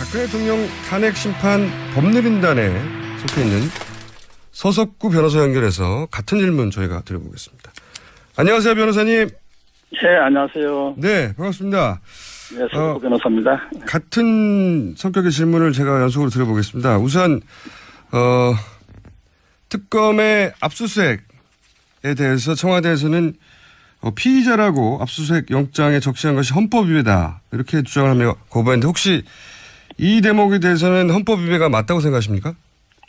박근혜 대통령 탄핵 심판 법률인단에 속해 있는 서석구 변호사 연결해서 같은 질문 저희가 드려보겠습니다. 안녕하세요, 변호사님. 네, 안녕하세요. 네, 반갑습니다. 네, 서석구 변호사입니다. 같은 성격의 질문을 제가 연속으로 드려보겠습니다. 우선 특검의 압수수색에 대해서 청와대에서는 피의자라고 압수수색 영장에 적시한 것이 헌법위배다 이렇게 주장을 하며 거부했는데 혹시 이 대목에 대해서는 헌법위배가 맞다고 생각하십니까?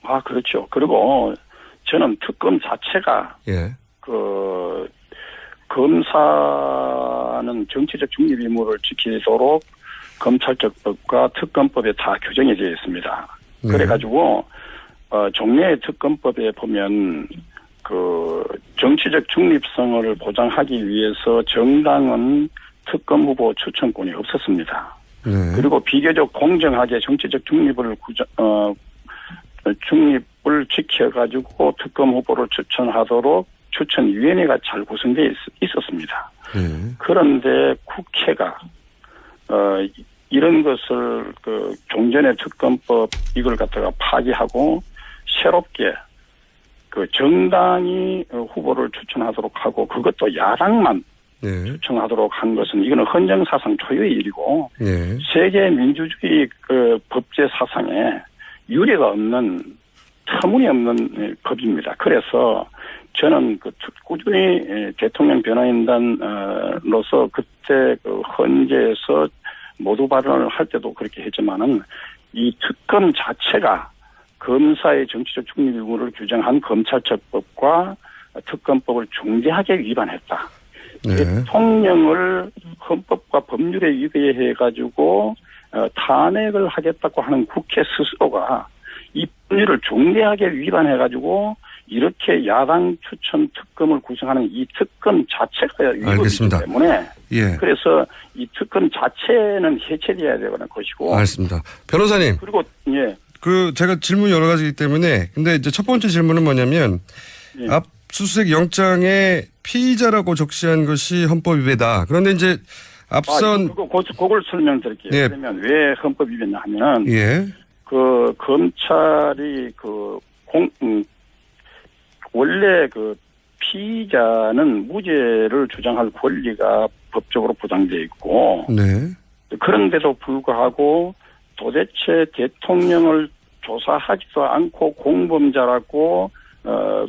아, 그렇죠. 그리고 저는 특검 자체가 예. 검사는 정치적 중립 의무를 지키도록 검찰적법과 특검법에 다 규정이 되어 있습니다. 네. 그래가지고 종래의 특검법에 보면 정치적 중립성을 보장하기 위해서 정당은 특검 후보 추천권이 없었습니다. 네. 그리고 비교적 공정하게 정치적 중립을 지켜가지고 특검 후보를 추천하도록 추천위원회가 잘 구성되어 있었습니다. 네. 그런데 국회가 이런 것을 종전의 특검법 이걸 갖다가 파기하고 새롭게 정당이 후보를 추천하도록 하고 그것도 야당만 네. 추천하도록 한 것은 이거는 헌정사상 초유의 일이고 네. 세계 민주주의 법제 사상에 유례가 없는 터무니없는 법입니다. 그래서 저는 꾸준히 대통령 변호인단으로서 그때 헌재에서 모두 발언을 할 때도 그렇게 했지만은 이 특검 자체가 검사의 정치적 중립 의무를 규정한 검찰처법과 특검법을 중대하게 위반했다. 네. 대통령을 헌법과 법률에 위배해가지고 탄핵을 하겠다고 하는 국회 스스로가 이 법률을 중대하게 위반해가지고 이렇게 야당 추천 특검을 구성하는 이 특검 자체가 위법이기 때문에 예. 그래서 이 특검 자체는 해체돼야 되는 것이고. 알겠습니다. 변호사님. 그리고 예. 제가 질문이 여러 가지이기 때문에 근데 이제 첫 번째 질문은 뭐냐면 예. 압수수색 영장에 피의자라고 적시한 것이 헌법 위배다. 그런데 이제 앞선 그걸 설명드릴게요. 예. 그러면 왜 헌법 위배냐 하면은 예. 검찰이 원래 피의자는 무죄를 주장할 권리가 법적으로 보장되어 있고 네. 그런데도 불구하고 도대체 대통령을 조사하지도 않고 공범자라고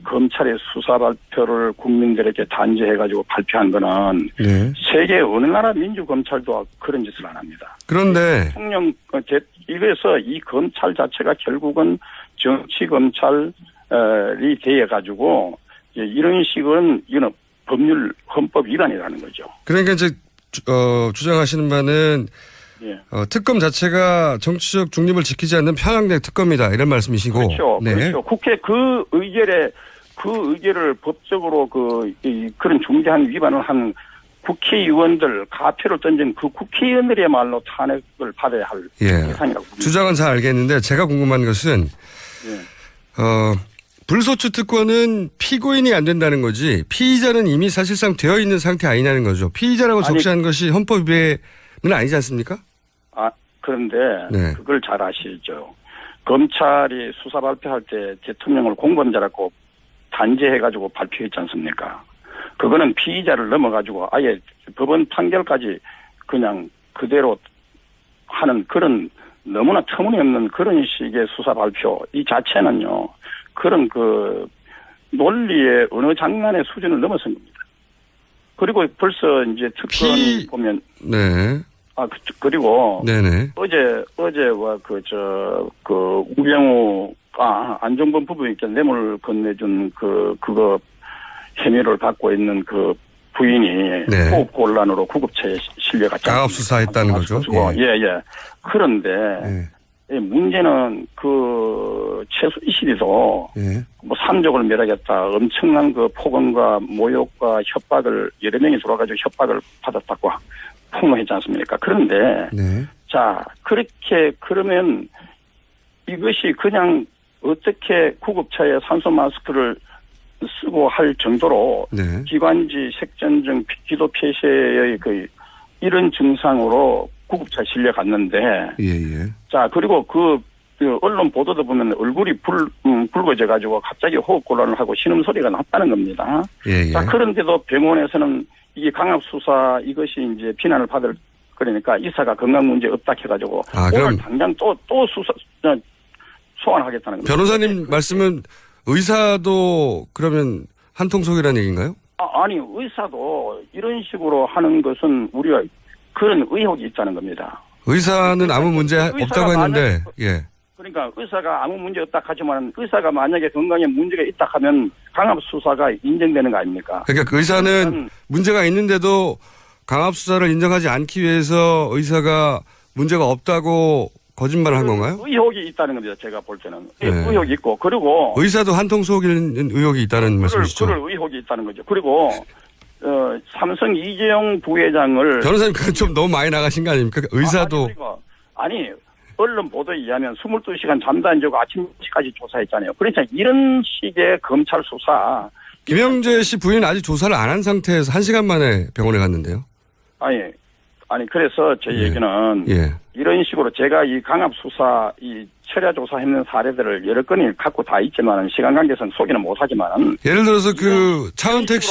검찰의 수사 발표를 국민들에게 단죄해가지고 발표한 거는 네. 세계 어느 나라 민주검찰도 그런 짓을 안 합니다. 그런데 대통령 이래서 이 검찰 자체가 결국은 정치검찰이 되어가지고 이런 식은 이거는 법률 헌법 위반이라는 거죠. 그러니까 이제 주장하시는 바는 예. 특검 자체가 정치적 중립을 지키지 않는 편향된 특검이다 이런 말씀이시고. 그렇죠. 네. 그렇죠. 국회 그 의결을 법적으로 그런 중대한 위반을 한 국회의원들 가표를 던진 그 국회의원들이야말로 탄핵을 받아야 할 대상이라고 봅니다. 주장은 잘 알겠는데 제가 궁금한 것은 불소추 특권은 피고인이 안 된다는 거지 피의자는 이미 사실상 되어 있는 상태 아니냐는 거죠. 피의자라고 적시한 것이 헌법 위배는 아니지 않습니까? 그런데 네. 그걸 잘 아시죠. 검찰이 수사 발표할 때 대통령을 공범자라고 단죄해가지고 발표했지 않습니까? 그거는 피의자를 넘어가지고 아예 법원 판결까지 그냥 그대로 하는 그런 너무나 터무니없는 그런 식의 수사 발표 이 자체는요. 그런 논리의 어느 장난의 수준을 넘어선 겁니다. 그리고 벌써 이제 특검 보면 네. 그리고 네네. 어제와 우병우가 안종범 부부에게 뇌물 건네준 그거 혐의를 받고 있는 그 부인이 네. 호흡 곤란으로 구급차에 실려갔잖아요. 가압 수사했다는 거죠. 예. 그런데 문제는 최수 이실이도 삼족을 멸하겠다 엄청난 폭언과 모욕과 협박을 여러 명이 들어와가지고 협박을 받았다고 폭로했지 않습니까? 그런데 자 그러면 이것이 그냥 어떻게 구급차에 산소 마스크를 쓰고 할 정도로 기관지 색전증 기도 폐쇄의 이런 증상으로 구급차에 실려갔는데 예. 자 그리고 그 언론 보도도 보면 얼굴이 붉어져 가지고 갑자기 호흡곤란을 하고 신음소리가 났다는 겁니다. 예. 자 그런데도 병원에서는 이게 강압수사 이것이 이제 비난을 받을 그러니까 의사가 건강 문제 없다 해가지고 그럼 오늘 당장 또 수사 소환하겠다는 겁니다. 변호사님 말씀은 의사도 그러면 한통속이라는 얘기인가요? 아니 의사도 이런 식으로 하는 것은 우리가 그런 의혹이 있다는 겁니다. 의사는 아무 문제 없다고 했는데 예. 그러니까 의사가 아무 문제 없다 하지만 의사가 만약에 건강에 문제가 있다 하면 강압수사가 인정되는 거 아닙니까? 그러니까 그 의사는 문제가 있는데도 강압수사를 인정하지 않기 위해서 의사가 문제가 없다고 거짓말을 한 건가요? 의혹이 있다는 겁니다. 제가 볼 때는. 네. 의혹이 있고 그리고 의사도 한통속인 의혹이 있다는 말씀이시죠? 그럴 의혹이 있다는 거죠. 그리고 삼성 이재용 부회장을 변호사님 그건 좀 너무 많이 나가신 거 아닙니까? 의사도 아니 언론 보도에 의하면 22시간 잠도 안 자고 아침 10시까지 조사했잖아요. 그러니까 이런 식의 검찰 수사 김영재 씨 부인은 아직 조사를 안 한 상태에서 1시간 만에 병원에 갔는데요. 아니 그래서 제 얘기는 이런 식으로 제가 이 강압 수사 이 철야 조사했는 사례들을 여러 건을 갖고 다 있지만 시간 관계상 소개는 못하지만 예를 들어서 그 차은택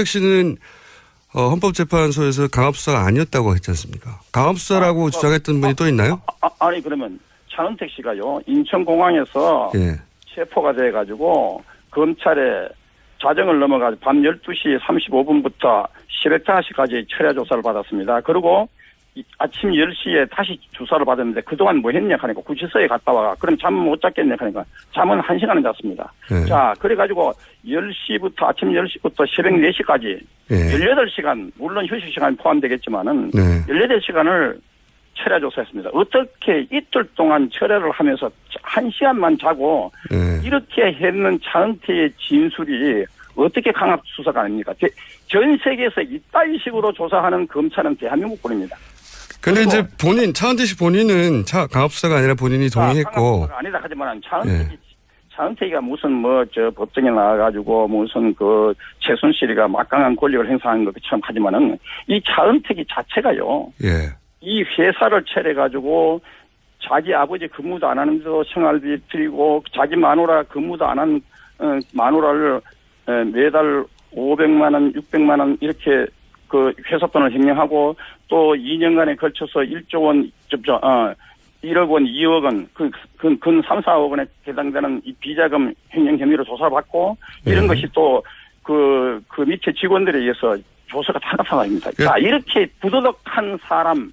씨는 헌법재판소에서 강압수사가 아니었다고 했지 않습니까? 강압수사라고 주장했던 분이 또 있나요? 아니 그러면 차은택 씨가요 인천공항에서 체포가 돼가지고 검찰에 자정을 넘어가서 밤 12시 35분부터 새벽 5시까지 철야 조사를 받았습니다. 그리고 아침 10시에 다시 조사를 받았는데 그동안 뭐 했냐 하니까 구치소에 갔다 와. 그럼 잠 못 잤겠냐 하니까 잠은 1시간은 잤습니다. 자, 그래가지고 10시부터 아침 10시부터 새벽 4시까지 18시간 물론 휴식 시간 포함되겠지만은 18시간을 철야 조사했습니다. 어떻게 이틀 동안 철야를 하면서 1시간만 자고 이렇게 했는 차은택의 진술이 어떻게 강압 수사가 아닙니까? 전 세계에서 이따위 식으로 조사하는 검찰은 대한민국뿐입니다. 근데 이제 차은택 씨 본인은 강압 수사가 아니라 본인이 동의했고. 강압 수사가 아니다 하지만 차은택이가 무슨 법정에 나와가지고 무슨 최순실이가 막강한 권력을 행사하는 것처럼 하지만은 이 차은택이 자체가요. 이 회사를 차려가지고 자기 아버지 근무도 안 하는데도 생활비 드리고 자기 마누라 근무도 안 한 마누라를 매달 500만 원, 600만 원 이렇게 그 회사 돈을 횡령하고 또 2년간에 걸쳐서 1조 원, 1억 원, 2억 원, 근 3, 4억 원에 해당되는 이 비자금 횡령 혐의로 조사받고 이런 것이 또 그 밑에 직원들에 의해서 조사가 타락하입니다. 자, 이렇게 부도덕한 사람,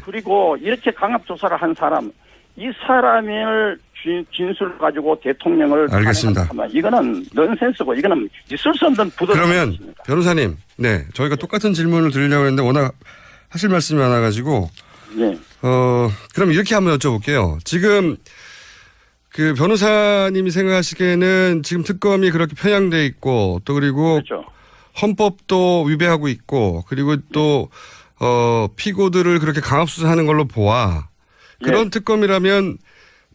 그리고 이렇게 강압조사를 한 사람, 이 사람을 진술 가지고 대통령을 알겠습니다. 이거는 넌센스고 이거는 있을 수 없는 부도덕한 그러면 것입니다. 변호사님, 저희가 똑같은 질문을 드리려고 했는데 워낙 하실 말씀이 많아가지고 그럼 이렇게 한번 여쭤볼게요. 지금 그 변호사님이 생각하시기에는 지금 특검이 그렇게 편향돼 있고 또 그리고 헌법도 위배하고 있고 그리고 또 피고들을 그렇게 강압수사하는 걸로 보아 그런 특검이라면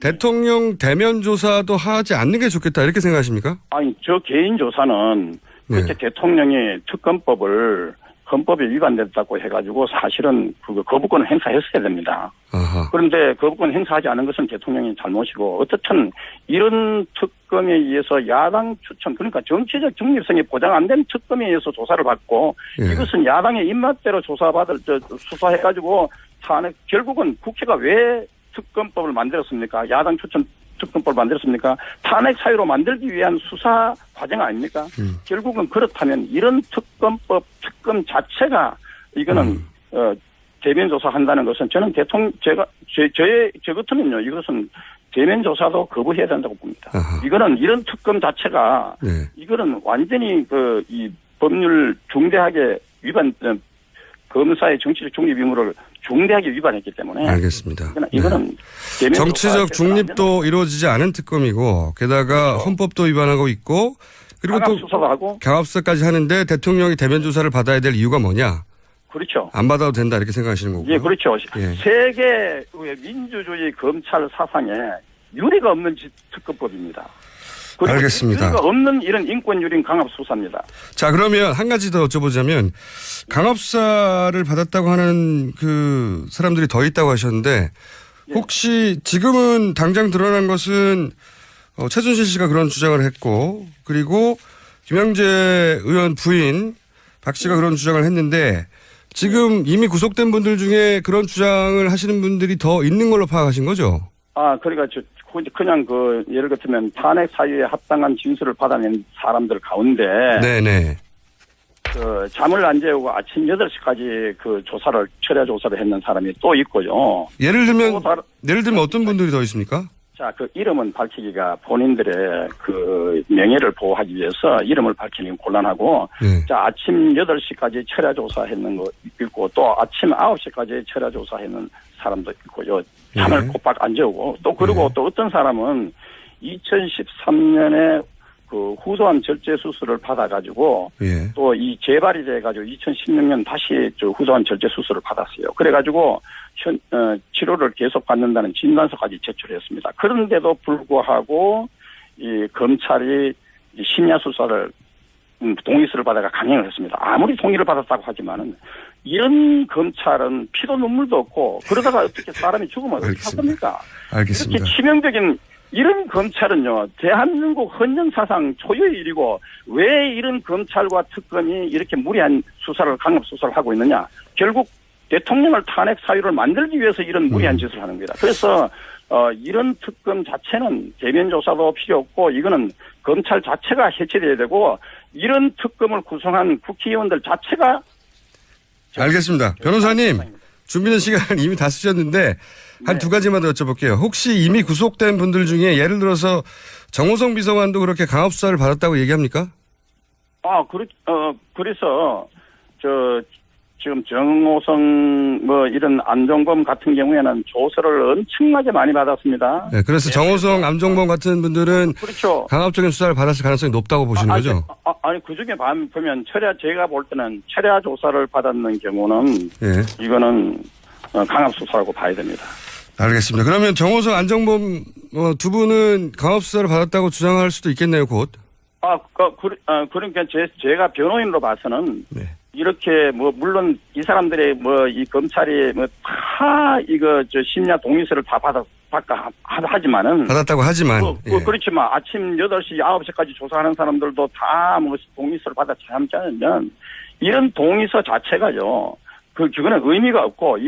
대통령 대면 조사도 하지 않는 게 좋겠다 이렇게 생각하십니까? 아니 저 개인 조사는 그렇게 대통령이 특검법을 헌법에 위반됐다고 해가지고 사실은 거부권을 행사했어야 됩니다. 그런데 거부권 행사하지 않은 것은 대통령이 잘못이고 어떻든 이런 특검에 의해서 야당 추천 그러니까 정치적 중립성이 보장 안 된 특검에 의해서 조사를 받고 이것은 야당의 입맛대로 수사해가지고 결국은 국회가 왜 특검법을 만들었습니까? 야당 추천 특검법을 만들었습니까? 탄핵 사유로 만들기 위한 수사 과정 아닙니까? 결국은 그렇다면 이런 특검 자체가 이거는 대면 조사한다는 것은 저는 저 같으면요 이것은 대면 조사도 거부해야 된다고 봅니다. 이거는 이런 특검 자체가 이거는 완전히 이 법률 중대하게 검사의 정치적 중립 의무를 중대하게 위반했기 때문에. 알겠습니다. 이거는 정치적 중립도 이루어지지 않은 특검이고 게다가 헌법도 위반하고 있고 그리고 또 강압수사까지 하는데 대통령이 대면 조사를 받아야 될 이유가 뭐냐? 그렇죠. 안 받아도 된다 이렇게 생각하시는 거고요. 그렇죠. 세계 민주주의 검찰 사상에 유례가 없는 특검법입니다. 그리고 알겠습니다. 증거가 없는 이런 인권유린 강압 수사입니다. 자, 그러면 한 가지 더 여쭤보자면 강압 수사를 받았다고 하는 그 사람들이 더 있다고 하셨는데 혹시 지금은 당장 드러난 것은 최순실 씨가 그런 주장을 했고 그리고 김영재 의원 부인 박 씨가 그런 주장을 했는데 지금 이미 구속된 분들 중에 그런 주장을 하시는 분들이 더 있는 걸로 파악하신 거죠? 그러니까 그냥 예를 들면 탄핵 사유에 합당한 진술을 받아낸 사람들 가운데 네네. 잠을 안 재우고 아침 8시까지 철야 조사를 했는 사람이 또 있고요. 예를 들면 어떤 분들이 더 있습니까? 자, 이름은 밝히기가 본인들의 명예를 보호하기 위해서 이름을 밝히는 게 곤란하고, 네. 자, 아침 8시까지 철야 조사했는 거 있고, 또 아침 9시까지 철야 조사했는 사람도 있고요. 잠을 꼬박 안 재우고, 또 그리고 또 어떤 사람은 2013년에 후소한 절제 수술을 받아가지고, 또 이 재발이 돼가지고 2016년 다시 후소한 절제 수술을 받았어요. 그래가지고, 치료를 계속 받는다는 진단서까지 제출했습니다. 그런데도 불구하고 이 검찰이 심야 수사를 동의서를 받아가 강행을 했습니다. 아무리 동의를 받았다고 하지만은 이런 검찰은 피도 눈물도 없고 그러다가 어떻게 사람이 죽으면 어떻게 합니까? 알겠습니다. 이렇게 치명적인 이런 검찰은요, 대한민국 헌정사상 초유의 일이고 왜 이런 검찰과 특검이 이렇게 무리한 수사를 강압 수사를 하고 있느냐? 결국 대통령을 탄핵 사유를 만들기 위해서 이런 무리한 짓을 하는 겁니다. 그래서 이런 특검 자체는 대면 조사도 필요 없고 이거는 검찰 자체가 해체돼야 되고 이런 특검을 구성한 국회의원들 자체가 알겠습니다. 변호사님 준비된 시간 이미 다 쓰셨는데 한 두 가지만 더 여쭤볼게요. 혹시 이미 구속된 분들 중에 예를 들어서 정호성 비서관도 그렇게 강압 수사를 받았다고 얘기합니까? 그래서 지금 정호성 이런 안종범 같은 경우에는 조서를 엄청나게 많이 받았습니다. 네, 그래서 정호성, 안종범 같은 분들은 그렇죠. 강압적인 수사를 받았을 가능성이 높다고 보시는 거죠? 아니 그중에 보면 제가 볼 때는 철야 조사를 받았는 경우는 이거는 강압 수사라고 봐야 됩니다. 알겠습니다. 그러면 정호성, 안종범 두 분은 강압 수사를 받았다고 주장할 수도 있겠네요, 곧. 그러니까 제가 변호인으로 봐서는 이렇게 물론 이 사람들의 이 검찰이 다 심야 동의서를 다 하지만은 받았다고 하지만 그렇지만 아침 8시 9시까지 조사하는 사람들도 다 동의서를 받았지 않으면 이런 동의서 자체가요 그거는 의미가 없고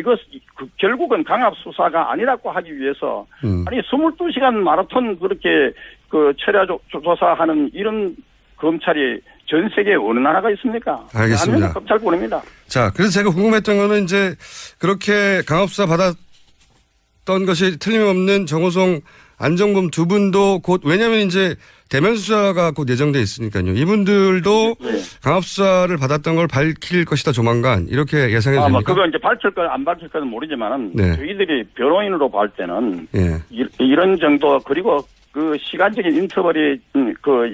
결국은 강압 수사가 아니라고 하기 위해서 아니 22시간 마라톤 그렇게 철야 조사하는 이런 검찰이 전 세계에 어느 나라가 있습니까? 알겠습니다. 검찰뿐입니다. 자, 그래서 제가 궁금했던 거는 이제 그렇게 강압수사 받았던 것이 틀림없는 정호성, 안종범 두 분도 곧 왜냐하면 이제 대면 수사가 곧 예정돼 있으니까요. 이분들도 강압수사를 받았던 걸 밝힐 것이다 조만간 이렇게 예상해 됩니까? 그거 이제 밝힐 거 안 밝힐 거는 모르지만은 저희들이 변호인으로 볼 때는 이런 정도 그리고 시간적인 인터벌이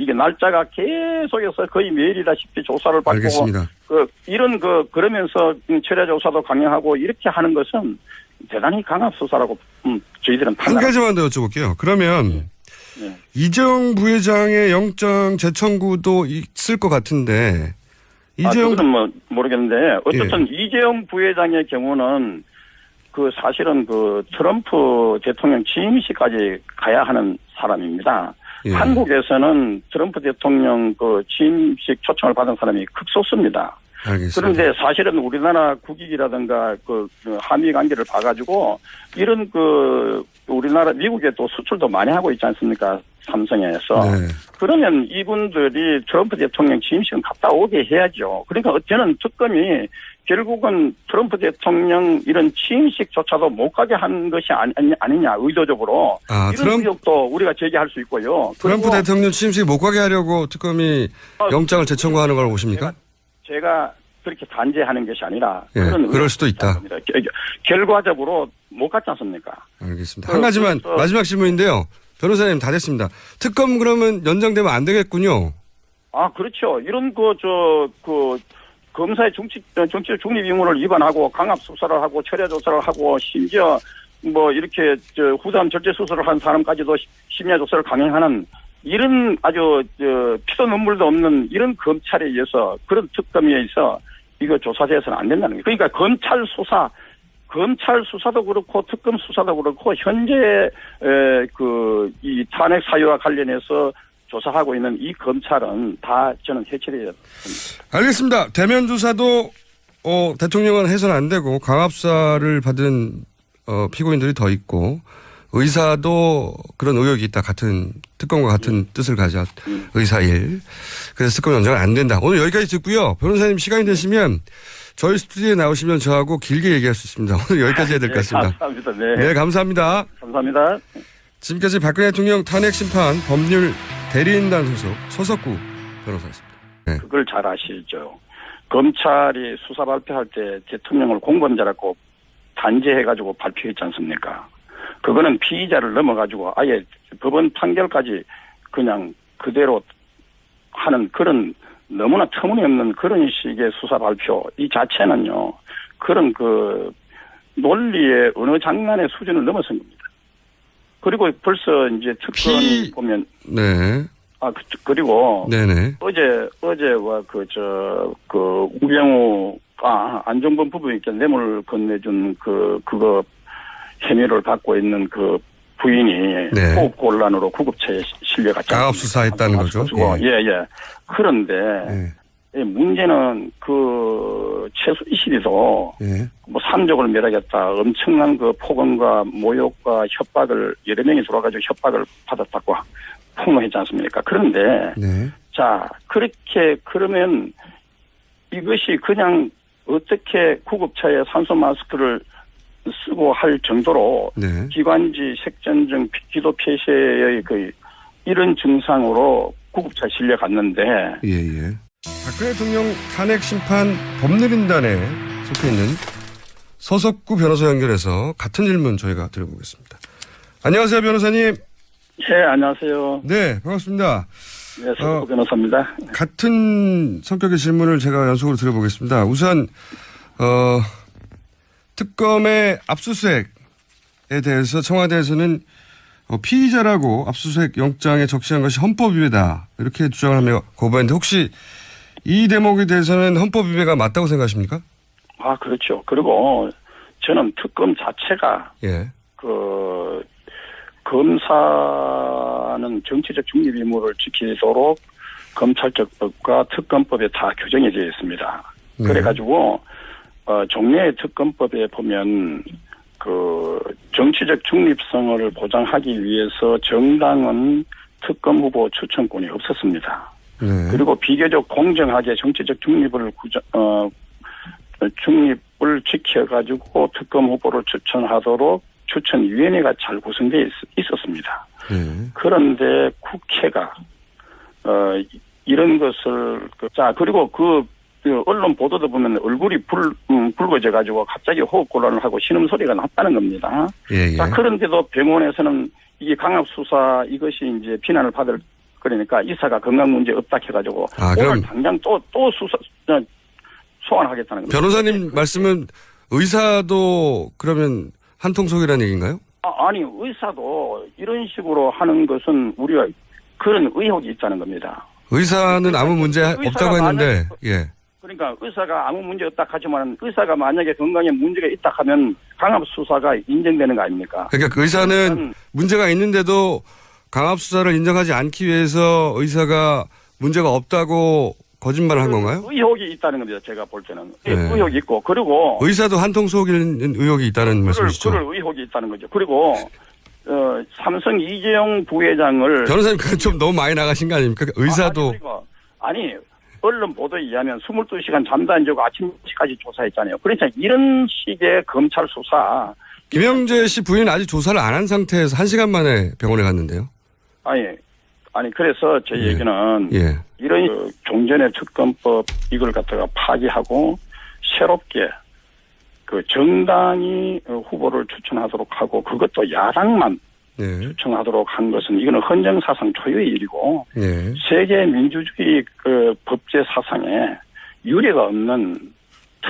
이게 날짜가 계속해서 거의 매일이다시피 조사를 받고 알겠습니다. 그러면서 철야 조사도 강행하고 이렇게 하는 것은 대단히 강압 수사라고 저희들은 한 가지만 더 여쭤볼게요. 그러면 이재용 부회장의 영장 재청구도 있을 것 같은데 그건 모르겠는데 어쨌든 이재용 부회장의 경우는 사실은 트럼프 대통령 취임식까지 가야 하는 사람입니다. 한국에서는 트럼프 대통령 취임식 초청을 받은 사람이 극소수입니다. 알겠습니다. 그런데 사실은 우리나라 국익이라든가 한미 관계를 봐가지고 이런 우리나라 미국에 또 수출도 많이 하고 있지 않습니까? 삼성에서. 그러면 이분들이 트럼프 대통령 취임식은 갔다 오게 해야죠. 그러니까 저는 특검이 결국은 트럼프 대통령 이런 취임식조차도 못 가게 한 것이 아니냐 의도적으로 이런 의혹도 우리가 제기할 수 있고요. 트럼프 대통령 취임식 못 가게 하려고 특검이 영장을 재청구하는 걸 보십니까? 제가 그렇게 단죄하는 것이 아니라 그럴 수도 있다. 결과적으로 못 갔지 않습니까? 알겠습니다. 한 가지만 마지막 질문인데요. 변호사님 다 됐습니다. 특검 그러면 연장되면 안 되겠군요. 그렇죠. 이런 검사의 정치적 중립 의무를 위반하고 강압 수사를 하고 철야 조사를 하고 심지어 이렇게 후담 절제 수술을 한 사람까지도 심야 조사를 강행하는 이런 아주 피도 눈물도 없는 이런 검찰에 의해서 그런 특검에 의해서 이거 조사돼서는 안 된다는 거예요. 그러니까 검찰 수사도 그렇고 특검 수사도 그렇고 현재 이 탄핵 사유와 관련해서 조사하고 있는 이 검찰은 다 저는 해체돼야 됩니다. 알겠습니다. 대면 조사도 대통령은 해서는 안 되고 강압수사를 받은 피고인들이 더 있고 의사도 그런 의혹이 있다. 같은 특검과 같은 뜻을 가진 의사일. 그래서 특검 연장은 안 된다. 오늘 여기까지 듣고요. 변호사님 시간이 되시면 저희 스튜디오에 나오시면 저하고 길게 얘기할 수 있습니다. 오늘 여기까지 해야 될 것 같습니다. 감사합니다. 네, 감사합니다. 감사합니다. 지금까지 박근혜 대통령 탄핵 심판 법률 대리인단 소속 서석구 변호사였습니다. 네. 그걸 잘 아시죠. 검찰이 수사 발표할 때 대통령을 공범자라고 단죄해가지고 발표했지 않습니까? 그거는 피의자를 넘어가지고 아예 법원 판결까지 그냥 그대로 하는 그런 너무나 터무니없는 그런 식의 수사 발표 이 자체는요. 그런 논리의 어느 장난의 수준을 넘어선 겁니다. 그리고 벌써 이제 특검 보면 네. 그리고 네네. 어제와 우병우가 안종범 부부에게 뇌물 건네준 그거 혐의를 받고 있는 그 부인이 네. 호흡곤란으로 구급차에 실려갔죠. 강압 수사했다는 거죠. 예. 그런데 예. 문제는 최수 이실이도 뭐 삼족을 멸하겠다 엄청난 폭언과 모욕과 협박을 여러 명이 들어와가지고 협박을 받았다고 폭로했지 않습니까? 그런데 자 그러면 이것이 그냥 어떻게 구급차에 산소 마스크를 쓰고 할 정도로 기관지 색전증 기도 폐쇄의 이런 증상으로 구급차에 실려갔는데 박근혜 대통령 탄핵 심판 법률인단에 속해 있는 서석구 변호사 연결해서 같은 질문 저희가 드려보겠습니다. 안녕하세요, 변호사님. 네, 안녕하세요. 네, 반갑습니다. 네, 서석구 변호사입니다. 같은 성격의 질문을 제가 연속으로 드려보겠습니다. 우선 특검의 압수수색에 대해서 청와대에서는 피의자라고 압수수색 영장에 적시한 것이 헌법 위배다 이렇게 주장을 하며 거부했는데 혹시 이 대목에 대해서는 헌법 위배가 맞다고 생각하십니까? 그렇죠. 그리고 저는 특검 자체가 검사는 정치적 중립 의무를 지키도록 검찰적 법과 특검법에 다 규정이 되어 있습니다. 그래가지고 종래의 특검법에 보면 정치적 중립성을 보장하기 위해서 정당은 특검 후보 추천권이 없었습니다. 그리고 비교적 공정하게 정치적 중립을 지켜가지고 특검 후보를 추천하도록 추천위원회가 잘 구성되어 있었습니다. 그런데 국회가 이런 것을 그리고 언론 보도도 보면 얼굴이 붉어져 가지고 갑자기 호흡곤란을 하고 신음소리가 났다는 겁니다. 그런데도 병원에서는 이게 강압수사 이것이 이제 비난을 받을 그러니까 이사가 건강 문제 없다 해가지고 오늘 당장 또 소환하겠다는 겁니다. 변호사님 말씀은 의사도 그러면 한통속이라는 얘기인가요? 아니 의사도 이런 식으로 하는 것은 우리가 그런 의혹이 있다는 겁니다. 의사는 아무 문제 없다고 했는데 그러니까 의사가 아무 문제 없다 하지만 의사가 만약에 건강에 문제가 있다 하면 강압수사가 인정되는 거 아닙니까? 그러니까 의사는 문제가 있는데도 강압수사를 인정하지 않기 위해서 의사가 문제가 없다고 거짓말을 한 건가요? 의혹이 있다는 겁니다. 제가 볼 때는. 의혹이 있고 그리고 의사도 한통속인 의혹이 있다는 말씀이시죠? 그럴 의혹이 있다는 거죠. 그리고 삼성 이재용 부회장을 변호사님 그건 좀 너무 많이 나가신 거 아닙니까? 의사도 아니 언론 보도에 의하면 22시간 잠도 안 자고 아침 10시까지 조사했잖아요. 그러니까 이런 식의 검찰 수사. 김영재 씨 부인은 아직 조사를 안 한 상태에서 1시간 만에 병원에 갔는데요. 아니 그래서 제 얘기는 이런 종전의 특검법 이걸 갖다가 파기하고 새롭게 정당이 후보를 추천하도록 하고 그것도 야당만 추천하도록 한 것은 이거는 헌정사상 초유의 일이고 세계 민주주의 법제 사상에 유례가 없는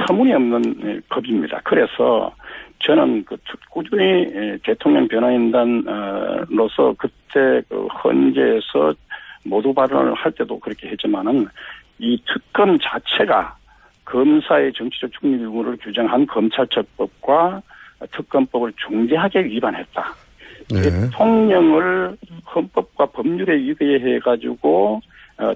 터무니없는 법입니다. 그래서 저는 꾸준히 대통령 변호인단으로서 그때 헌재에서 모두 발언을 할 때도 그렇게 했지만은 이 특검 자체가 검사의 정치적 중립 의무를 규정한 검찰처법과 특검법을 중대하게 위반했다. 네. 대통령을 헌법과 법률에 위배해가지고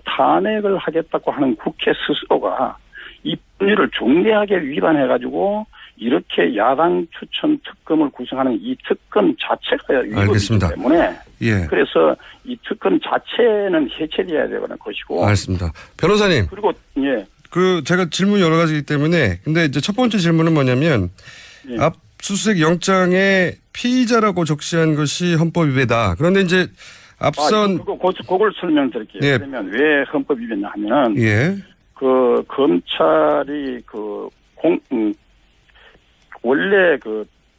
탄핵을 하겠다고 하는 국회 스스로가 이 법률을 중대하게 위반해가지고 이렇게 야당 추천 특검을 구성하는 이 특검 자체가 위법이기 때문에 예. 그래서 이 특검 자체는 해체돼야 되는 것이고. 알겠습니다. 변호사님. 그리고 예. 제가 질문 여러 가지이기 때문에 근데 이제 첫 번째 질문은 뭐냐면 예. 압수수색 영장에 피의자라고 적시한 것이 헌법 위배다. 그런데 이제 앞선 그걸 설명드릴게요. 예. 그러면 왜 헌법 위배냐 하면 예. 검찰이 원래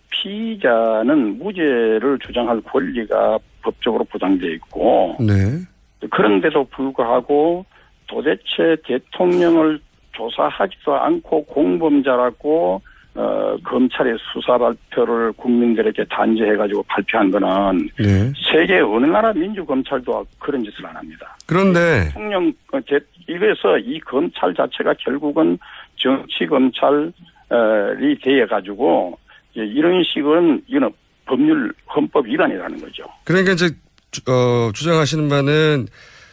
피의자는 무죄를 주장할 권리가 법적으로 보장되어 있고 네. 그런데도 불구하고 도대체 대통령을 조사하지도 않고 공범자라고 검찰의 수사 발표를 국민들에게 단죄해가지고 발표한 거는 네. 세계 어느 나라 민주검찰도 그런 짓을 안 합니다. 그런데 이래서 이 검찰 자체가 결국은 정치검찰이 되어가지고 이런 식은 이건 헌법 위반이라는 거죠. 그러니까 이제 주장하시는 바는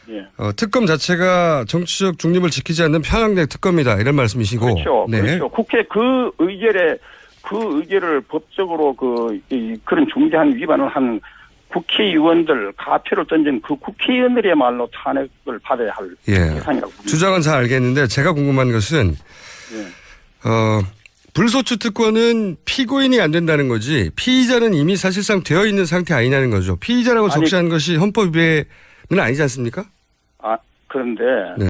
예. 특검 자체가 정치적 중립을 지키지 않는 편향된 특검이다 이런 말씀이시고. 그렇죠. 네. 그렇죠. 국회 그 의결을 법적으로 그런 중대한 위반을 한 국회의원들 가표를 던진 그 국회의원들이야말로 탄핵을 받아야 할 대상이라고 봅니다. 주장은 잘 알겠는데 제가 궁금한 것은 불소추 특권은 피고인이 안 된다는 거지 피의자는 이미 사실상 되어 있는 상태 아니냐는 거죠. 피의자라고 적시한 것이 헌법 위배는 아니지 않습니까? 그런데 네.